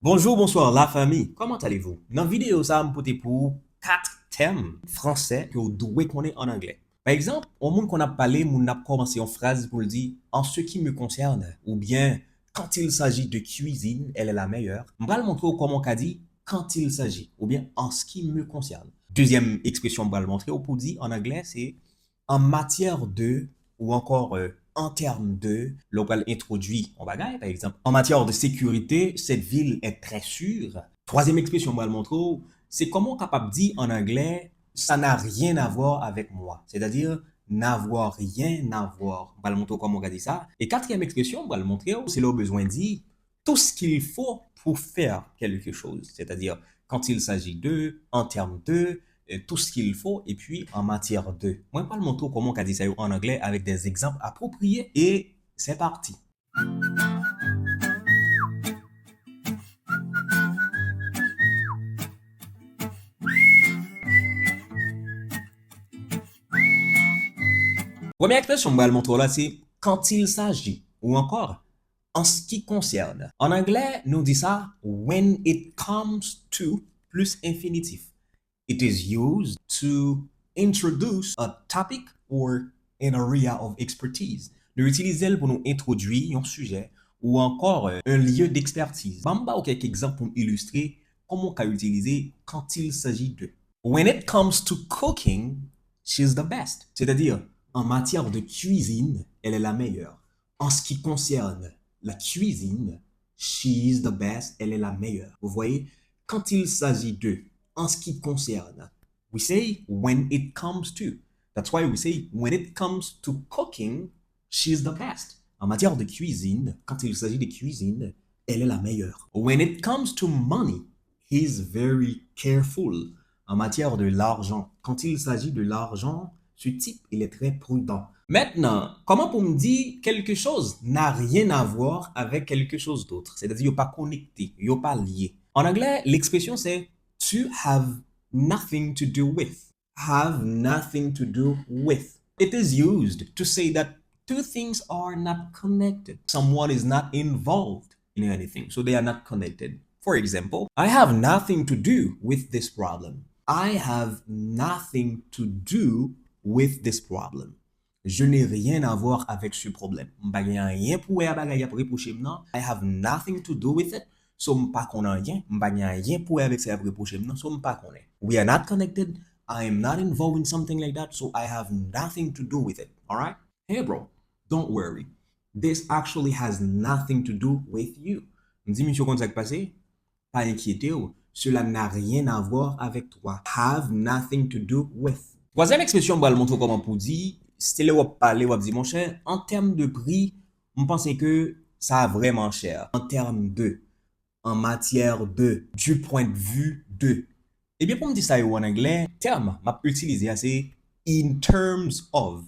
Bonjour, bonsoir la famille, comment allez-vous? Dans la vidéo, ça va me porter pour 4 thèmes français que vous devez connaître en anglais. Par exemple, au monde qu'on a parlé, on a commencé en phrase pour le dire en ce qui me concerne, ou bien quand il s'agit de cuisine, elle est la meilleure. Je vais le montrer comment on a dit quand il s'agit, ou bien en ce qui me concerne. Deuxième expression, je vais le montrer pour dire en anglais, c'est en matière de, ou encore en termes de, local introduit en bagaille, par exemple. En matière de sécurité, cette ville est très sûre. Troisième expression, on va le montrer, c'est comment on est capable de dire en anglais, ça n'a rien à voir avec moi. C'est-à-dire, n'avoir rien à voir. On va le montrer comment on a dit ça. Et quatrième expression, on va le montrer, c'est le besoin de dire tout ce qu'il faut pour faire quelque chose. C'est-à-dire, quand il s'agit de, en termes de, tout ce qu'il faut et puis en matière de. Moi, je vais le montrer comment on dit ça en anglais avec des exemples appropriés et c'est parti. Première expression que je vais le montrer là, c'est quand il s'agit ou encore en ce qui concerne. En anglais, nous dit ça when it comes to plus infinitif. It is used to introduce a topic or an area of expertise. Nous utilisons pour nous introduire un sujet ou encore un lieu d'expertise. Je vais quelques exemples pour illustrer comment on peut utiliser quand il s'agit de. When it comes to cooking, she's the best. C'est-à-dire, en matière de cuisine, elle est la meilleure. En ce qui concerne la cuisine, she's the best, elle est la meilleure. Vous voyez, quand il s'agit de, en ce qui concerne, we say when it comes to. That's why we say when it comes to cooking, she's the best. En matière de cuisine, quand il s'agit de cuisine, elle est la meilleure. When it comes to money, he's very careful. En matière de l'argent, quand il s'agit de l'argent, ce type, il est très prudent. Maintenant, comment pour me dire quelque chose n'a rien à voir avec quelque chose d'autre? C'est-à-dire, il n'est pas connecté, il n'est pas lié. En anglais, l'expression c'est to have nothing to do with. Have nothing to do with. It is used to say that two things are not connected. Someone is not involved in anything, so they are not connected. For example, I have nothing to do with this problem. I have nothing to do with this problem. Je n'ai rien à voir avec ce problème. M'pa gen rien pour reprocher non. I have nothing to do with it. So m'pa konnen rien. M'pa gen rien pour avec ça reprocher non. So m'pa konnen. We are not connected. I am not involved in something like that. So I have nothing to do with it. All right? Hey bro, don't worry. This actually has nothing to do with you. M'di monsieur kon ça passé? Pas inquiété ou. Cela n'a rien à voir avec toi. Have nothing to do with. Troisième expression, je vais le montrer comment pour dire, c'était là où on parler, on dit, mon cher, en termes de prix, on pense que ça a vraiment cher. En termes de, en matière de, du point de vue de. Eh bien, pour me dire ça en anglais, terme, m'a utilisé assez in terms of.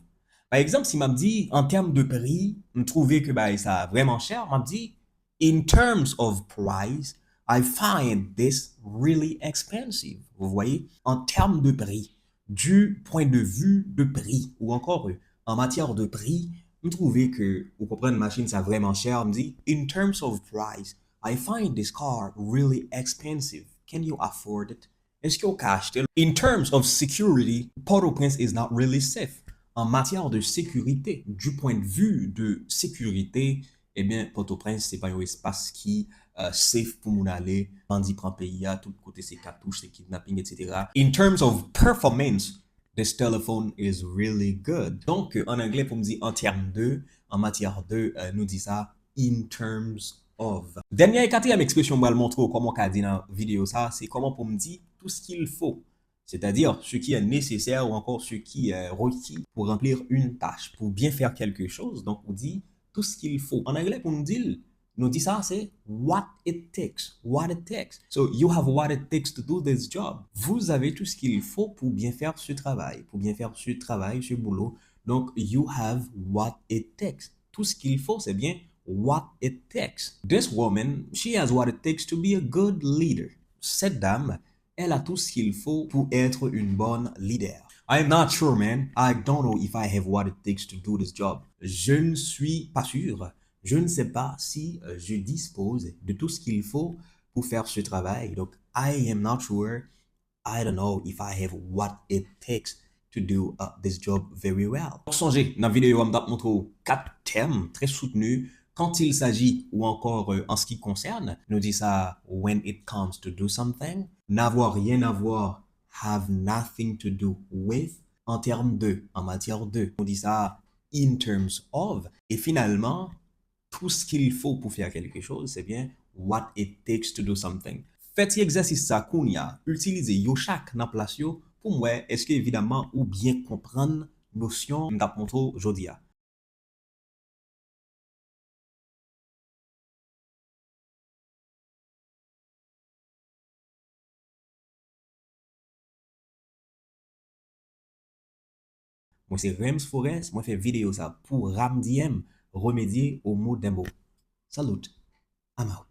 Par exemple, si m'a dit en termes de prix, me trouver que bah, ça a vraiment cher, m'a dit in terms of price, I find this really expensive. Vous voyez, en termes de prix, du point de vue de prix, ou encore en matière de prix, me trouver que, vous comprenez, une machine, ça vraiment cher, me dit, in terms of price, I find this car really expensive. Can you afford it? Est-ce que vous achetez? In terms of security, Port-au-Prince is not really safe. En matière de sécurité, du point de vue de sécurité, eh bien, Port-au-Prince, c'est pas un espace qui safe pour mon aller, bandit prend pays à tout côté, c'est cartouches, c'est kidnapping, etc. In terms of performance, this telephone is really good. Donc, en anglais, pour me dire en termes de, en matière de, nous dit ça in terms of. Dernière et quatrième expression, je vais le montrer comment on dit dans la vidéo, ça, c'est comment pour me dire tout ce qu'il faut. C'est-à-dire ce qui est nécessaire ou encore ce qui est requis pour remplir une tâche, pour bien faire quelque chose. Donc, on dit tout ce qu'il faut. En anglais, pour nous dit ça, c'est what it takes. What it takes. So, you have what it takes to do this job. Vous avez tout ce qu'il faut pour bien faire ce travail, ce boulot. Donc, you have what it takes. Tout ce qu'il faut, c'est bien what it takes. This woman, she has what it takes to be a good leader. Cette dame, elle a tout ce qu'il faut pour être une bonne leader. I am not sure, man. I don't know if I have what it takes to do this job. Je ne suis pas sûr. Je ne sais pas si je dispose de tout ce qu'il faut pour faire ce travail. Donc, I am not sure. I don't know if I have what it takes to do this job very well. Donc, songez, dans la vidéo, on m'a montré 4 termes très soutenus quand il s'agit ou encore en ce qui concerne. Nous dit ça when it comes to do something. N'avoir rien à voir, have nothing to do with. En termes de, en matière de. On dit ça in terms of. Et finalement, tout ce qu'il faut pour faire quelque chose, c'est bien what it takes to do something. Faites exercice ça qu'on y a, utilisez yo chaque dans place yo pour moi est-ce que évidemment ou bien comprendre notion m't'a montré aujourd'hui. Moi c'est Rems Forest, moi fais vidéo ça pour Ramdiem remédier au mot d'un mot. Salut, I'm out.